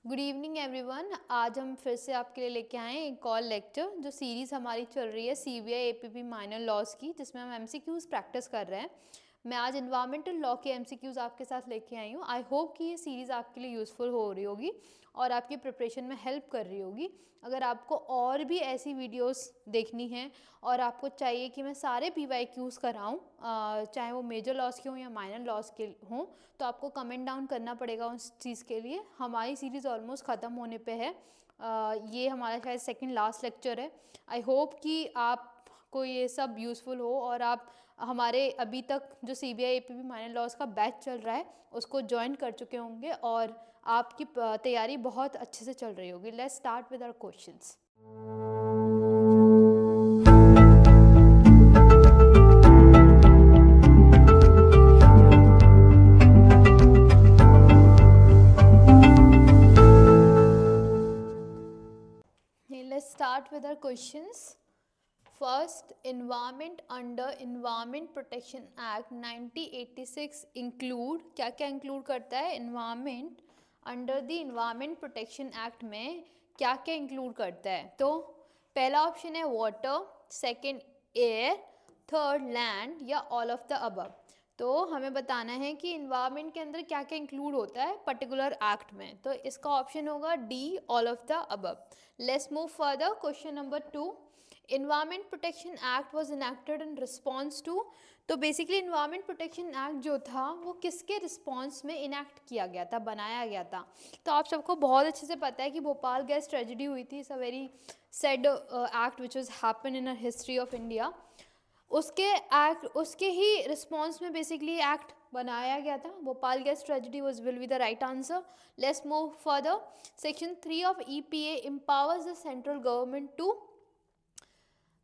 Good evening everyone. आज हम फिर से आपके लिए लेके आए हैं एक और लेक्चर जो सीरीज़ हमारी चल रही है सीबीआई एपीपी माइनर लॉज की, जिसमें हम एमसीक्यूज़ प्रैक्टिस कर रहे हैं। मैं आज इन्वायरमेंटल लॉ के एमसीक्यूज़ आपके साथ लेके आई हूँ। आई होप कि ये सीरीज़ आपके लिए यूज़फुल हो रही होगी और आपकी प्रिपरेशन में हेल्प कर रही होगी। अगर आपको और भी ऐसी वीडियोस देखनी है और आपको चाहिए कि मैं सारे पीवाईक्यूज़ कराऊँ, चाहे वो मेजर लॉस के हों या माइनर लॉस के हों, तो आपको कमेंट डाउन करना पड़ेगा उस चीज़ के लिए। हमारी सीरीज़ ऑलमोस्ट ख़त्म होने पे है। ये हमारा शायद सेकंड लास्ट लेक्चर है। आई होप कि आपको ये सब यूज़फुल हो और आप हमारे अभी तक जो सीबीआई एपीपी माइनर लॉस का बैच चल रहा है उसको ज्वाइन कर चुके होंगे और आपकी तैयारी बहुत अच्छे से चल रही होगी। Let's start with our questions. Let's start with our questions. First, environment under Environment Protection Act 1986 include, क्या क्या include करता है? Environment under the Environment Protection Act में क्या क्या include करता है? तो पहला ऑप्शन है water, second air, third land या all of the above। तो हमें बताना है कि इन्वायरमेंट के अंदर क्या क्या इंक्लूड होता है पर्टिकुलर एक्ट में। तो इसका ऑप्शन होगा D, all of the above. Let's move further. Question number 2, environment protection act was enacted in response to. तो बेसिकली इन्वायरमेंट प्रोटेक्शन एक्ट जो था वो किसके रिस्पॉन्स में इनैक्ट किया गया था, बनाया गया था? तो आप सबको बहुत अच्छे से पता है कि भोपाल गैस ट्रेजिडी हुई थी। It's a very sad act which was happen in a history of India. उसके ही रिस्पॉन्स में बेसिकली एक्ट बनाया गया था। Bhopal gas tragedy was will be the right answer. Let's move further. Section 3 of EPA empowers the central government to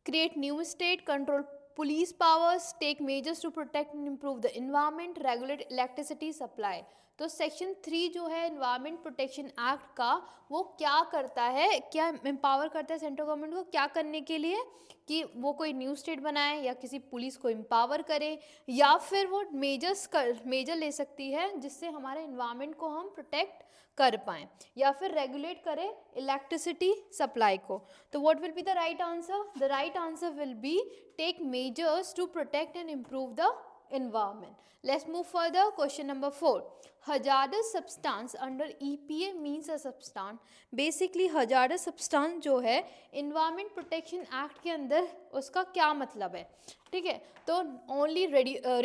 create new state, control police powers, take measures to protect and improve the environment, regulate electricity supply। तो section 3 जो है environment protection act का, वो क्या करता है, क्या empower करता है सेंट्रल गवर्नमेंट को क्या करने के लिए? कि वो कोई न्यू स्टेट बनाए या किसी पुलिस को एम्पावर करे, या फिर वो मेजर ले सकती है जिससे हमारे एनवायरमेंट को हम प्रोटेक्ट कर पाएँ, या फिर रेगुलेट करें इलेक्ट्रिसिटी सप्लाई को। तो what will be the right answer? The right answer will be take measures to protect and improve the environment. Let's move further. Question number 4. Hazardous substance under EPA means a substance. Basically hazardous substance जो है Environment Protection Act के अंदर उसका क्या मतलब है? ठीक है, तो only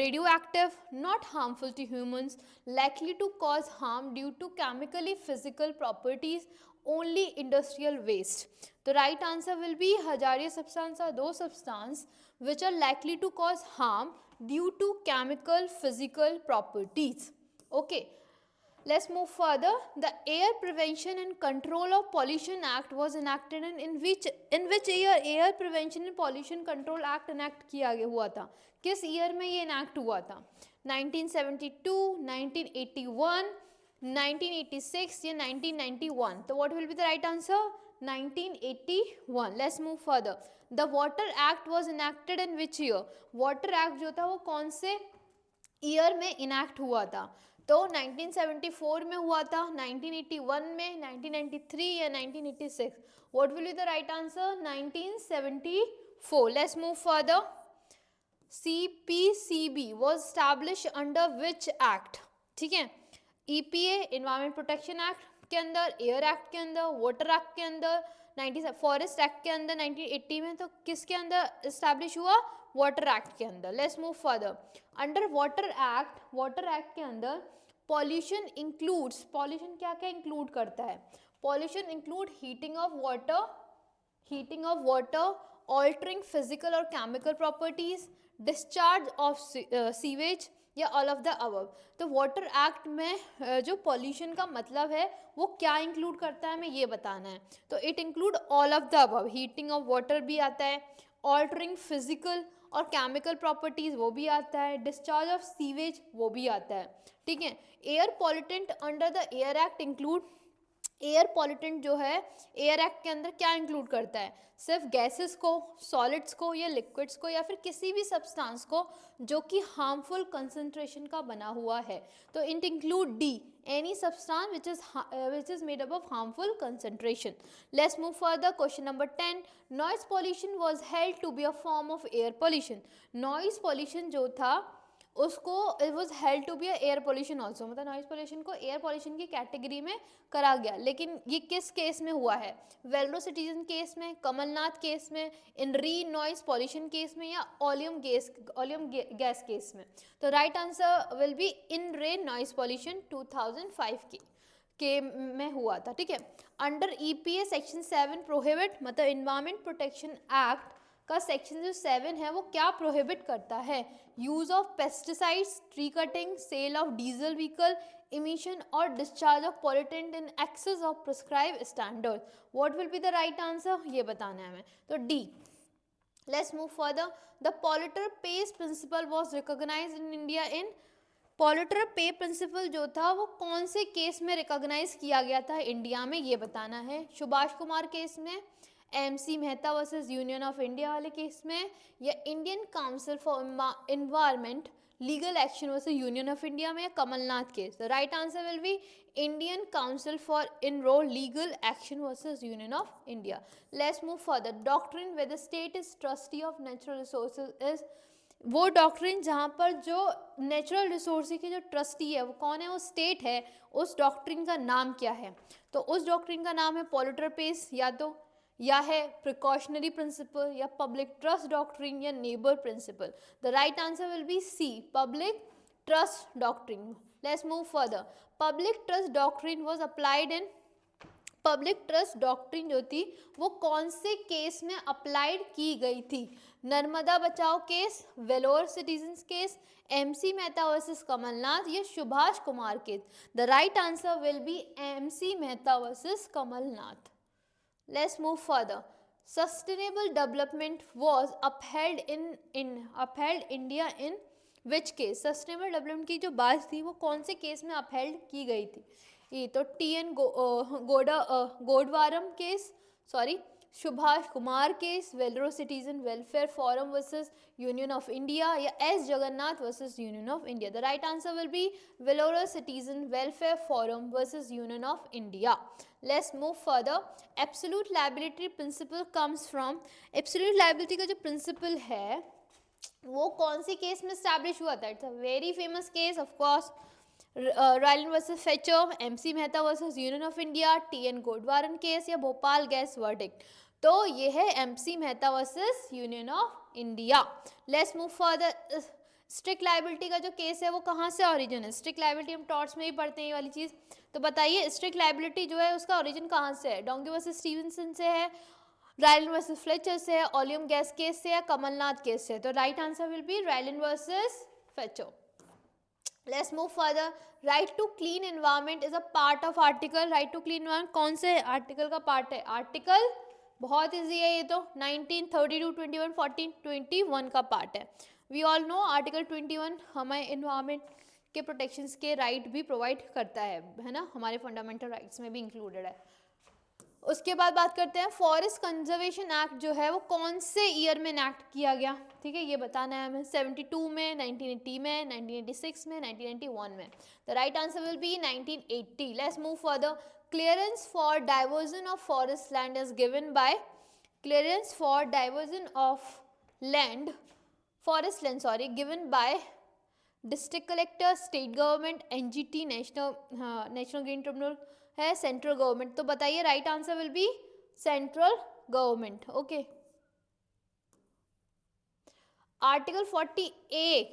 radioactive, not harmful to humans, likely to cause harm due to chemically physical properties, only industrial waste. The right answer will be hazardous substance are those substance which are likely to cause harm due to chemical physical properties. Okay, let's move further. The Air Prevention and Control of Pollution Act was enacted in which year Air Prevention and Pollution Control Act enact किया हुआ था? किस year में ये enact हुआ था? 1972, 1981, 1986 या 1991? तो what will be the right answer? 1981. Let's move further. The Water Act was enacted in which year? Water Act जो था वो कौन से ईयर में इनैक्ट हुआ था? तो 1974 में हुआ था, 1981 में, 1993 या 1986? What will be the right answer? 1974. Let's move further. CPCB was established under which act? ठीक है, EPA एनवायरमेंट प्रोटेक्शन एक्ट के अंदर, एयर एक्ट के अंदर, वाटर एक्ट के अंदर, फॉरेस्ट एक्ट के अंदर 1980 में। तो किसके अंदर इस्टेब्लिश हुआ? वाटर एक्ट के अंदर। Let's move further. Under water act के अंदर पॉल्यूशन इंक्लूड्स, पॉल्यूशन क्या क्या इंक्लूड करता है? Pollution include heating of water, altering physical और chemical properties, discharge of sewage या ऑल ऑफ द अबव। तो वाटर एक्ट में जो पॉल्यूशन का मतलब है वो क्या इंक्लूड करता है, हमें ये बताना है। तो it include all of the above. Heating of water भी आता है, ऑल्टरिंग फिजिकल और केमिकल प्रॉपर्टीज वो भी आता है, डिस्चार्ज ऑफ सीवेज वो भी आता है। ठीक है, air pollutant under the air act include air pollutant जो है एयर एक्ट के अंदर क्या इंक्लूड करता है, सिर्फ गैसेस को, सॉलिड्स को या लिक्विड्स को या फिर किसी भी सब्सटेंस को जो कि हार्मफुल कंसंट्रेशन का बना हुआ है। तो it include D, any substance which is made up of harmful concentration. Let's move further. Question number 10. Noise pollution was held to be a form of air pollution. Noise pollution जो था उसको it was held to be air pollution also, मतलब noise pollution को air pollution की category में करा गया। लेकिन ये किस केस में हुआ है, वेल्लो सिटीजन केस में, कमलनाथ केस में, इन री नॉइज पोल्यूशन केस में या ओलियम गैस केस में। तो right answer will be in रे नॉइज पोल्यूशन 2005 के में हुआ था। ठीक है, अंडर ईपीए सेक्शन 7 प्रोहिबिट, मतलब इन्वायरमेंट प्रोटेक्शन एक्ट का सेक्शन जो 7 है वो क्या प्रोहिबिट करता है, use of pesticides, tree cutting, sale of diesel vehicle, emission और discharge of pollutant in excess of prescribe standard. What will be the right answer, ये बताना है हमें। तो D. Let's move further. The polluter pays principle was recognized in India in, polluter pay principle जो था वो कौन से केस में रिकॉग्नाइज किया गया था इंडिया में, ये बताना है। सुभाष कुमार केस में, MC Mehta versus union of India वाले केस में, या Indian council for environment legal action versus union of India में, या Kamalnath case. The right answer will be Indian council for enrol legal action versus union of India. Let's move further. Doctrine where the state is trustee of natural resources is, वो doctrine जहाँ पर जो natural resource की जो trustee है वो कौन है, वो स्टेट है, उस डॉक्ट्रिन का नाम क्या है। तो उस डॉक्ट्रिन का नाम है पॉल्यूटर पेस, या है प्रिकॉशनरी प्रिंसिपल, या पब्लिक ट्रस्ट डॉक्ट्रिन, या neighbour principle. The right answer will be C, public trust doctrine. Let's move further. Public trust doctrine was applied in, public trust doctrine जो थी वो कौन से केस में अप्लाइड की गई थी, नर्मदा बचाओ case, Vellore citizens case, MC Mehta versus Kamalnath, या Subhash Kumar case. The right answer will be MC Mehta versus Kamalnath. Let's move further. Sustainable development was upheld India in which case, sustainable development की जो बात थी वो कौन से केस में अपहेल्ड की गई थी, ये तो TN Godavarman case, sorry Subhash Kumar case, Vellore citizen welfare forum versus union of India, या S Jagannath versus union of India. The right answer will be Vellore citizen welfare forum versus union of India. Let's move further. Absolute liability principle comes from, absolute liability का जो principal है वो कौन से case में establish हुआ था, it's a very famous case of course, Rylands versus Fletcher, MC Mehta versus union of India, TN Godavarman case, या भोपाल गैस वर्डिक्ट। तो ये है MC Mehta versus union of India. Let's move further. Strict liability का जो case है वो कहाँ से ओरिजिन है, स्ट्रिक्ट लायबिलिटी हम टॉर्ट्स में ही पढ़ते हैं ये वाली चीज़। तो बताइए स्ट्रिक्ट लायबिलिटी जो है उसका ओरिजिन कहाँ से है, डोंगी वर्सेस स्टीवेंसन से है, रायलन वर्सेस फ्लेचर से है, ओलियम गैस केस से, या कमलनाथ केस से। तो right answer will be Rylands versus Fletcher. Let's move further. Right to clean environment is a part of article, right to clean environment कौन से आर्टिकल का पार्ट है, आर्टिकल बहुत इजी है ये तो, 19, 32, 21, 14, 21 का पार्ट है। वी ऑल नो आर्टिकल 21 हमें एनवायरनमेंट के प्रोटेक्शंस के राइट भी प्रोवाइड करता है ना, हमारे फंडामेंटल राइट्स में भी इंक्लूडेड है। उसके बाद बात करते हैं फॉरेस्ट कंजर्वेशन एक्ट जो है वो कौन से ईयर में इनैक्ट किया गया, ठीक है ये बताना है हमें, 72 में, 1980 में, 1986 में, 1991 में। The right answer will B 1980। Let's move further. Clearance for diversion of forest land is given by, clearance for diversion of land, forest land sorry, given by district collector, state government, NGT national green tribunal है, central government. तो बताइए right answer will B central government. Okay, article 48A,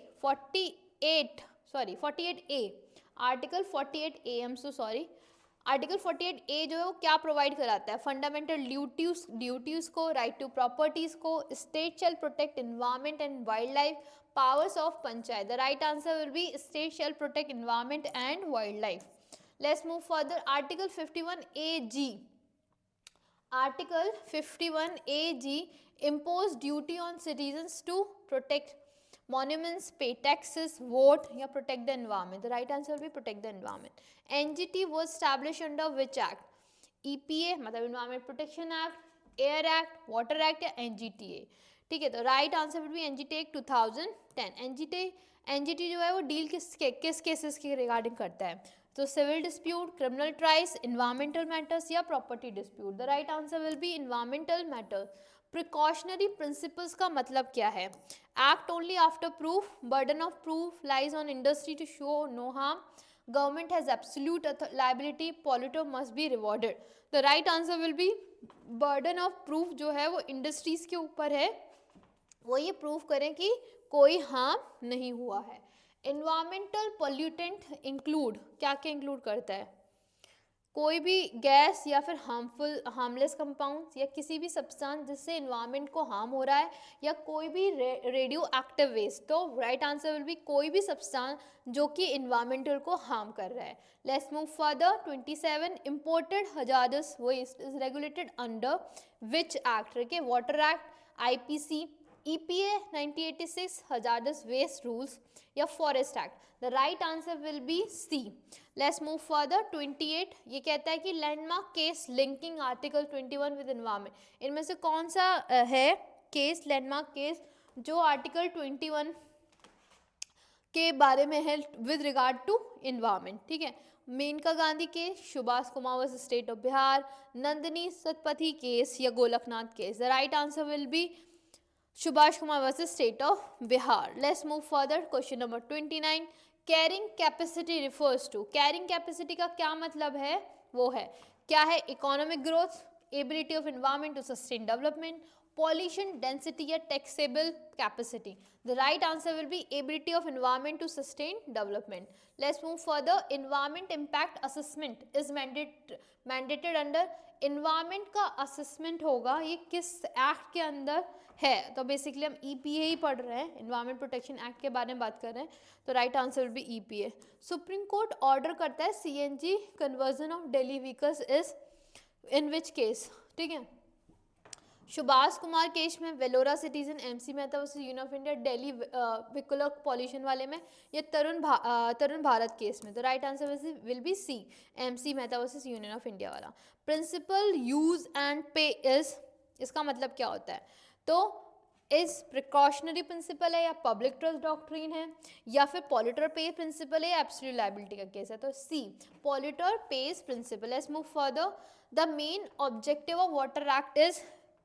article 48A, I am so sorry, article 48A जो है वो क्या provide कराता है, fundamental duties को, राइट टू प्रॉपर्टीज को, state shall protect environment and wild life, powers of panchayat. The right answer will B state shall protect environment and wild life. Let's move further. Article 51AG, article 51AG impose duty on citizens to protect monuments, pay taxes, vote, या protect the environment. The right answer will be protect the environment. NGT was established under which act? EPA मतलब environment protection act, air act, water act या NGTA। ठीक है, तो right answer will B NGTA 2010। NGT जो है वो deal किस cases के रिगार्डिंग करता है, तो civil dispute, criminal trials, environmental matters या property dispute. The right answer will be environmental matter. Precautionary principles का मतलब क्या है, act only after proof, burden of proof lies on industry to show no harm, government has absolute liability, polluter must be rewarded। the right answer will be burden of proof जो है वो industries के ऊपर है, वो ये prove करें कि कोई हार्म नहीं हुआ है। इन्वायरमेंटल पोल्यूटेंट इंक्लूड क्या क्या इंक्लूड करता है, कोई भी गैस या फिर हार्मलेस कंपाउंड्स या किसी भी सब्सटेंस जिससे इन्वायरमेंट को हार्म हो रहा है, या कोई भी रेडियो एक्टिव वेस्ट। तो राइट आंसर विल बी कोई भी सब्सटेंस जो कि इन्वायरमेंटल को हार्म कर रहा है। Let's move further. 27 imported hazardous waste is regulated under which act, ठीक है, water act, IPC, EPA 1986 hazardous waste rules या forest act. The right answer will be C। Let's move further. 28 ये कहता है कि landmark case linking article 21 with environment, इनमें से कौन सा है केस, लैंडमार्क केस जो आर्टिकल 21 के बारे में है विद रिगार्ड टू इन्वायरमेंट। ठीक है, Maneka Gandhi case, Subhash Kumar versus state of Bihar, Nandini Satpathy case या Golaknath case. The right answer will be Subhash Kumar versus state of Bihar. Let's move further. Question number 29, carrying capacity refers to, carrying capacity का क्या मतलब है, वो है क्या है, economic growth, ability of environment to sustain development, pollution density या taxable capacity. The right answer will be ability of environment to sustain development. Let's move further. Environment impact assessment is mandated under, environment का assessment होगा ये किस act के अंदर है, तो basically हम EPA ही पढ़ रहे हैं, एनवायरनमेंट प्रोटेक्शन एक्ट के बारे में बात कर रहे हैं, तो right answer will be EPA। Supreme court order करता है CNG conversion of daily vehicles is in which case, ठीक है, सुभाष कुमार केस में, Vellore citizen, MC Mehta versus union of India Delhi vehicular pollution वाले में, या तरुण भारत केस में। तो right answer will be C, MC Mehta versus union of India वाला। Principle use and pay is, इसका मतलब क्या होता है, तो इस प्रिकॉशनरी प्रिंसिपल है या पब्लिक ट्रस्ट डॉक्ट्रिन है या फिर पॉल्यूटर पे प्रिंसिपल है या एब्सोल्यूट लायबिलिटी का केस है, तो C polluter pays principle. Let's move further. The main objective of water act is,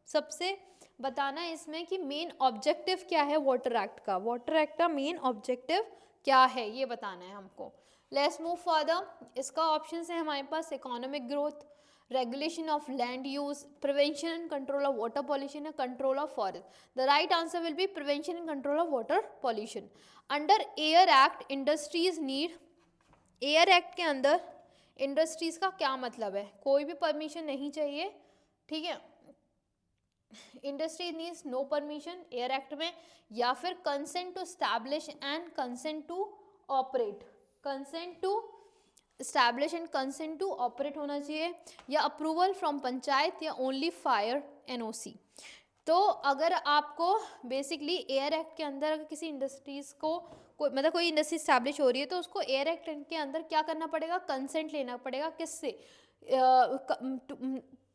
सबसे बताना है इसमें कि मेन ऑब्जेक्टिव क्या है वाटर एक्ट का, वाटर एक्ट का मेन ऑब्जेक्टिव क्या है ये बताना है हमको। Let's move further. इसका ऑप्शन है हमारे पास economic growth, regulation of land use, prevention and control of water pollution and control of forest। The right answer will be prevention and control of water pollution। Under Air Act, industries need, Air Act के अंदर industries का क्या मतलब है, कोई भी permission नहीं चाहिए, ठीक है, industry needs no permission air act में, या फिर consent to establish and consent to operate, consent to establish and consent to operate होना चाहिए, या अप्रूवल फ्रॉम पंचायत, या ओनली फायर NOC। तो अगर आपको बेसिकली एयर एक्ट के अंदर अगर किसी इंडस्ट्रीज को मतलब कोई इंडस्ट्री स्टैब्लिश हो रही है तो उसको एयर एक्ट के अंदर क्या करना पड़ेगा, कंसेंट लेना पड़ेगा, किससे,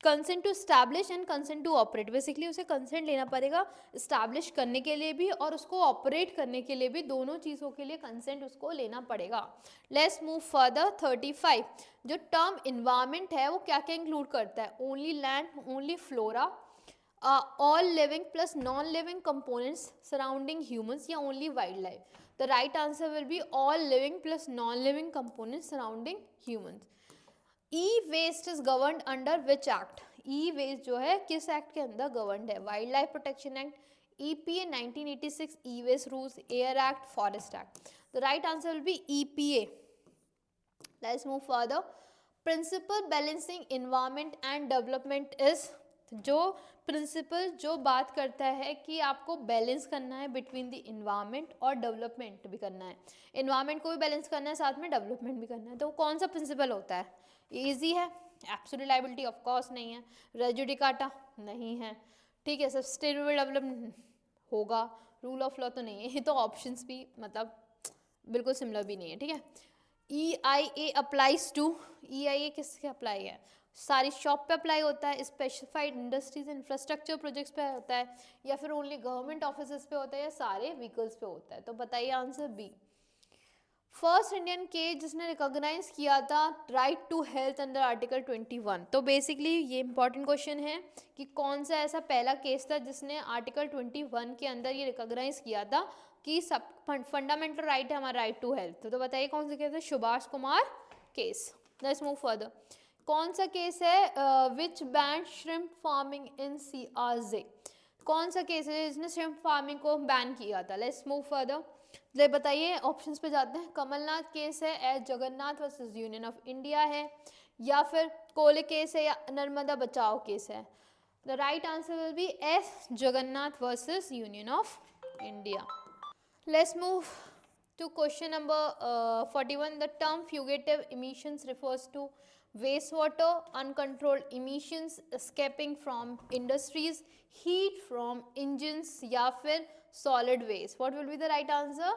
consent to establish and consent to operate, basically उसे कंसेंट लेना पड़ेगा स्टैब्लिश करने के लिए भी और उसको ऑपरेट करने के लिए भी, दोनों चीज़ों के लिए कंसेंट उसको लेना पड़ेगा। Let's move further. 35 जो टर्म इन्वायरमेंट है वो क्या क्या इंक्लूड करता है, only land, only flora, all living plus non living components surrounding humans, या only wild life. The right answer will be all living plus non living components surrounding humans. E-waste is governed under which act, E-waste जो है किस act के अंदर governed है, wild life protection act, EPA 1986 E-waste rules, air act, forest act. The right answer will be EPA। Let's move further. Principal balancing environment and development is, जो principal जो बात करता है कि आपको बैलेंस करना है बिटवीन द इन्वायरमेंट और डेवलपमेंट भी करना है, इन्वायरमेंट को भी बैलेंस करना है साथ में डेवलपमेंट भी करना है, तो कौन सा प्रिंसिपल होता है, ईजी है, एब्सोल्यूट लायबिलिटी ऑफ कोर्स नहीं है, रेजुडिकाटा नहीं है, ठीक है, सस्टेनेबल डेवलपमेंट होगा, रूल ऑफ लॉ तो नहीं है, ये तो ऑप्शंस भी मतलब बिल्कुल सिमिलर भी नहीं है, ठीक है। EIA अप्लाइज टू, EIA किसके अप्लाई है, सारी शॉप पे अप्लाई होता है, स्पेसिफाइड इंडस्ट्रीज इंफ्रास्ट्रक्चर प्रोजेक्ट्स पे होता है, या फिर ओनली गवर्नमेंट ऑफिस पे होता है, या सारे व्हीकल्स पे होता है? तो बताइए answer B. First Indian case जिसने रिकॉग्नाइज किया था right to health under article 21। तो बेसिकली ये इंपॉर्टेंट क्वेश्चन है कि कौन सा ऐसा पहला केस था जिसने आर्टिकल 21 के अंदर ये रिकॉग्नाइज किया था कि सब फंडामेंटल राइट है हमारा राइट टू हेल्थ। तो बताइए कौन सा केस है? Subhash Kumar case. Let's move further. कौन सा केस है which ban shrimp farming in CRZ? कौन सा केस है जिसने श्रिम्प फार्मिंग को बैन किया था? Let's move further. ले बताइए, ऑप्शंस पे जाते हैं। कमलनाथ केस है, S Jagannath versus union of India है, या फिर कोले केस है, या नर्मदा बचाओ केस है? The right answer will B S Jagannath versus union of India. Let's move to question number 41. The term fugitive emissions refers to wastewater, uncontrolled emissions escaping from industries, heat from engines, या फिर solid waste. What will be the right answer?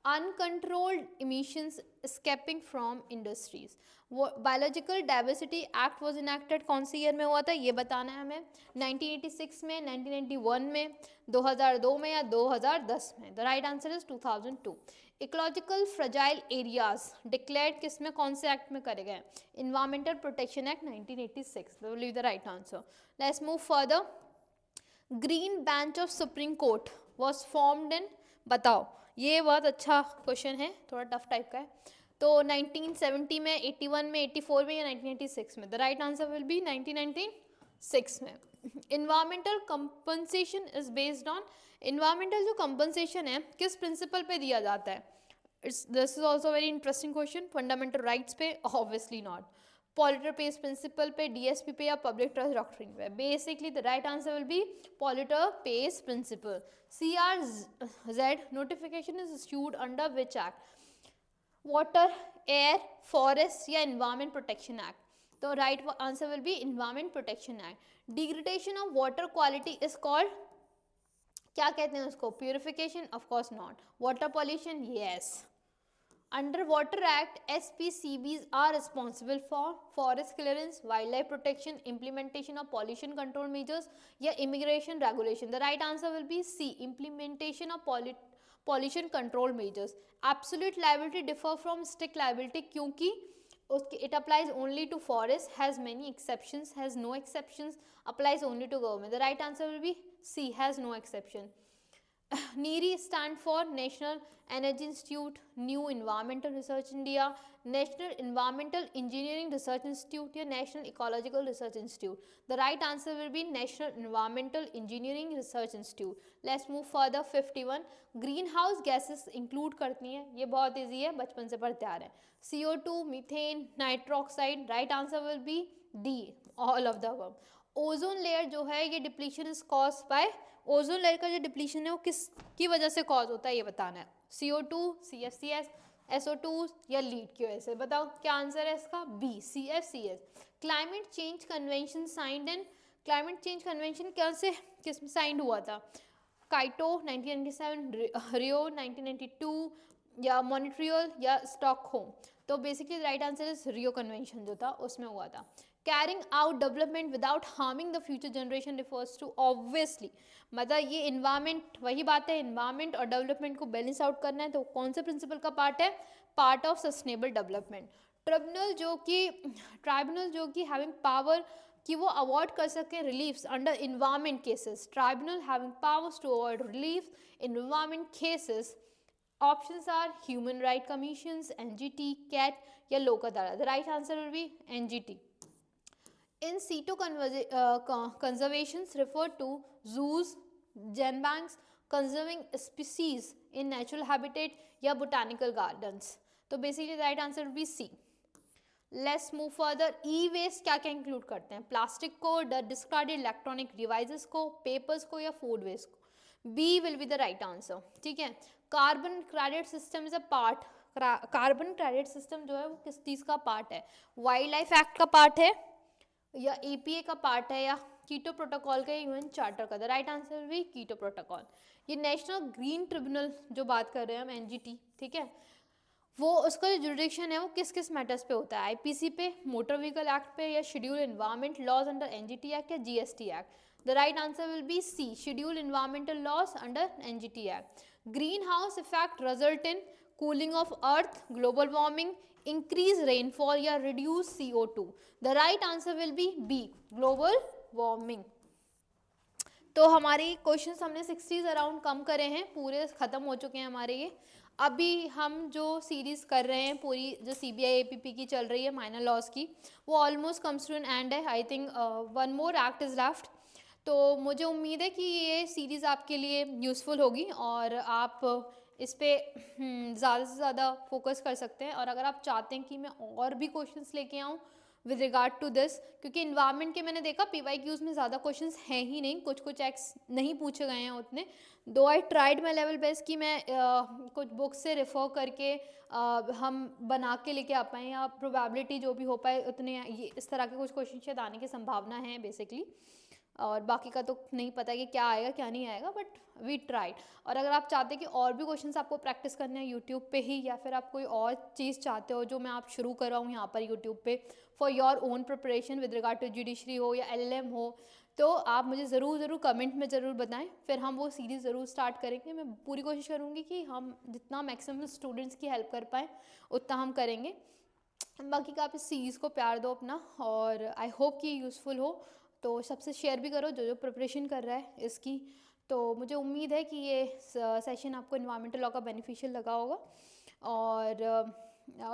Uncontrolled emissions escaping from industries. Biological diversity act was enacted कौन सी year में हुआ था ये बताना है हमें? 1986 में, 1991 में, 2002 में, या 2010 में? The right answer is 2002। Ecological fragile areas declared किस में, कौन से एक्ट में करे गए? Environmental protection act 1986। Will be the right answer. Let's move further. Green bench of supreme court was formed in, बताओ। ये बहुत अच्छा क्वेश्चन है, थोड़ा टफ टाइप का है। तो 1970 में, 81 में, 84 में, या 1996 में? The right answer will be 1996 में। Environmental compensation is based on, environmental जो कंपनसेशन है किस प्रिंसिपल पे दिया जाता है? This is also very interesting question. Fundamental rights पे? Obviously not. Polluter pays principle पे, DSP पे, या पब्लिक ट्रस्ट डॉक्ट्रिन पे? Basically the right answer will be polluter pays principle. CRZ notification is issued under which act? Water, air, forest, या environment protection act? तो right answer will be environment protection act. Degradation of water quality is called, क्या कहते हैं उसको? Purification? Of course not. Water pollution? Yes. Under water act SPCBs are responsible for forest clearance, wild life protection, implementation of pollution control measures, या immigration regulation? The right answer will be C, implementation of pollution control measures. Absolute liability differ from strict liability क्योंकि it applies only to forest, has many exceptions, has no exceptions, applies only to government. The right answer will be C, has no exception. NERI stand for National Energy Institute, New Environmental Research India, National Environmental Engineering Research Institute, या National Ecological Research Institute? The right answer will be National Environmental Engineering Research Institute. Let's move further. 51. Green house gases include करती हैं, ये बहुत easy है, बचपन से पढ़ते आ रहे हैं। CO2, methane, nitroxide? Right answer will be D, all of the above. Ozone layer जो है ये depletion is caused by, ozone layer का जो डिप्लीशन है वो किसकी वजह से कॉज होता है ये बताना है? CO2, CFCS, SO2, या लीड की वजह से? बताओ क्या आंसर है इसका? B, CFCS। Climate change convention signed in, climate change convention क्या से किस में साइंड हुआ था? काइटो 1997, रियो 1992, या मॉन्ट्रियल, या स्टॉकहोम? तो basically right answer is Rio convention जो था उसमें हुआ था। Carrying out development without harming the future generation refers to, obviously मतलब ये इन्वायरमेंट, वही बात है, इन्वायरमेंट और डेवलपमेंट को बैलेंस आउट करना है, तो कौन से प्रिंसिपल का पार्ट है? Part of sustainable development. Tribunal जो कि हैविंग पावर कि वो अवॉइड कर सकें reliefs under environment cases, tribunal having powers to avoid relief in environment cases? Options are human right commissions, NGT, CAT, या Lok Adalat? The right answer will be NGT। In situ conservations refer to zoos, gen banks, conserving species in natural habitat, या botanical gardens? तो basically the right answer will be C. Let's move further. E-waste क्या क्या include करते हैं? Plastic को, discarded electronic devices को, papers को, या food waste को? B will be the right answer. ठीक है। Carbon credit system is a part, carbon credit system जो है वो किस चीज़ का पार्ट है? वाइल्ड लाइफ एक्ट का पार्ट है, या APA का पार्ट है, या कीटो प्रोटोकॉल का, UN चार्टर का? The right answer will be Kyoto protocol. ये नेशनल ग्रीन ट्रिब्यूनल जो बात कर रहे हैं हम, NGT, ठीक है। वो उसका जो जुरिडिक्शन है वो किस किस मैटर्स पे होता है, आईपीसी पे, मोटर व्हीकल एक्ट पे, या schedule environment laws under NGT act या GST act. The right answer will be C, schedule environmental laws under NGT act. Green house effect result in cooling of earth, global warming, increase rainfall या reduce CO2। The right answer will be B, global warming. तो हमारे questions हमने 60 around कम करे हैं, पूरे ख़त्म हो चुके हैं हमारे ये। अभी हम जो सीरीज़ कर रहे हैं पूरी, जो CBI APP की चल रही है माइनर लॉज की, वो almost comes to an end है। I think one more act is left. तो मुझे उम्मीद है कि ये सीरीज़ आपके लिए यूज़फुल होगी और आप इस पर ज़्यादा से ज़्यादा फोकस कर सकते हैं। और अगर आप चाहते हैं कि मैं और भी क्वेश्चंस लेके आऊँ विद रिगार्ड टू दिस, क्योंकि इन्वायरमेंट के मैंने देखा PYQs में ज़्यादा क्वेश्चंस हैं ही नहीं, कुछ कुछ एक्स नहीं पूछे गए हैं उतने। दो I tried my level best कि मैं कुछ बुक्स से रेफ़र करके हम बना के लेके आ पाएँ, या प्रोबेबिलिटी जो भी हो पाए उतने ये इस तरह के कुछ क्वेश्चन शायद आने की संभावना है बेसिकली। और बाकी का तो नहीं पता कि क्या आएगा क्या नहीं आएगा, बट वी ट्राइड। और अगर आप चाहते हैं कि और भी क्वेश्चंस आपको प्रैक्टिस करने हैं यूट्यूब पे ही, या फिर आप कोई और चीज़ चाहते हो जो मैं आप शुरू कर रहा हूँ यहाँ पर यूट्यूब पे for your own preparation with regard to judiciary हो या LLM हो, तो आप मुझे ज़रूर कमेंट में ज़रूर बताएं, फिर हम वो सीरीज़ ज़रूर स्टार्ट करेंगे। मैं पूरी कोशिश करूँगी कि हम जितना मैक्सिमम स्टूडेंट्स की हेल्प कर पाएँ उतना हम करेंगे। बाकी का आप इस सीरीज़ को प्यार दो अपना, और आई होप कि यूज़फुल हो। तो सबसे शेयर भी करो जो जो प्रिपरेशन कर रहा है इसकी। तो मुझे उम्मीद है कि ये सेशन आपको इन्वायरमेंटल लॉ का बेनिफिशियल लगा होगा। और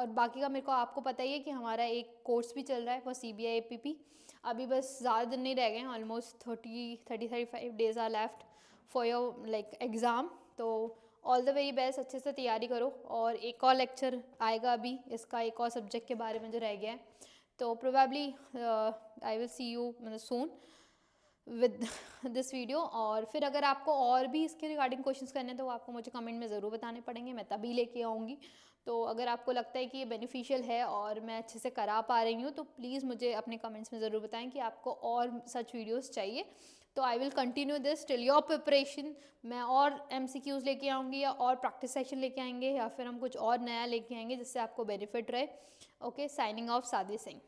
बाकी का मेरे को आपको पता ही है कि हमारा एक कोर्स भी चल रहा है फॉर CBI APP। अभी बस ज़्यादा दिन नहीं रह गए हैं, almost 35 days are left for your like exam. तो ऑल द वेरी बेस्ट, अच्छे से तैयारी करो। और एक और लेक्चर आएगा अभी इसका, एक और सब्जेक्ट के बारे में जो रह गया है। तो probably I will see you soon with this video. और फिर अगर आपको और भी इसके रिगार्डिंग क्वेश्चंस करने हैं तो आपको मुझे कमेंट में ज़रूर बताने पड़ेंगे, मैं तभी लेके आऊँगी। तो अगर आपको लगता है कि ये बेनिफिशियल है और मैं अच्छे से करा पा रही हूँ, तो प्लीज़ मुझे अपने कमेंट्स में ज़रूर बताएं कि आपको और सच वीडियोस चाहिए। तो I will continue this till your preparation. मैं और MCQs लेके आऊँगी, या और प्रैक्टिस सेशन लेके आएंगे, या फिर हम कुछ और नया लेके आएंगे जिससे आपको बेनिफिट रहे। ओके, साइनिंग ऑफ, सादी सिंह।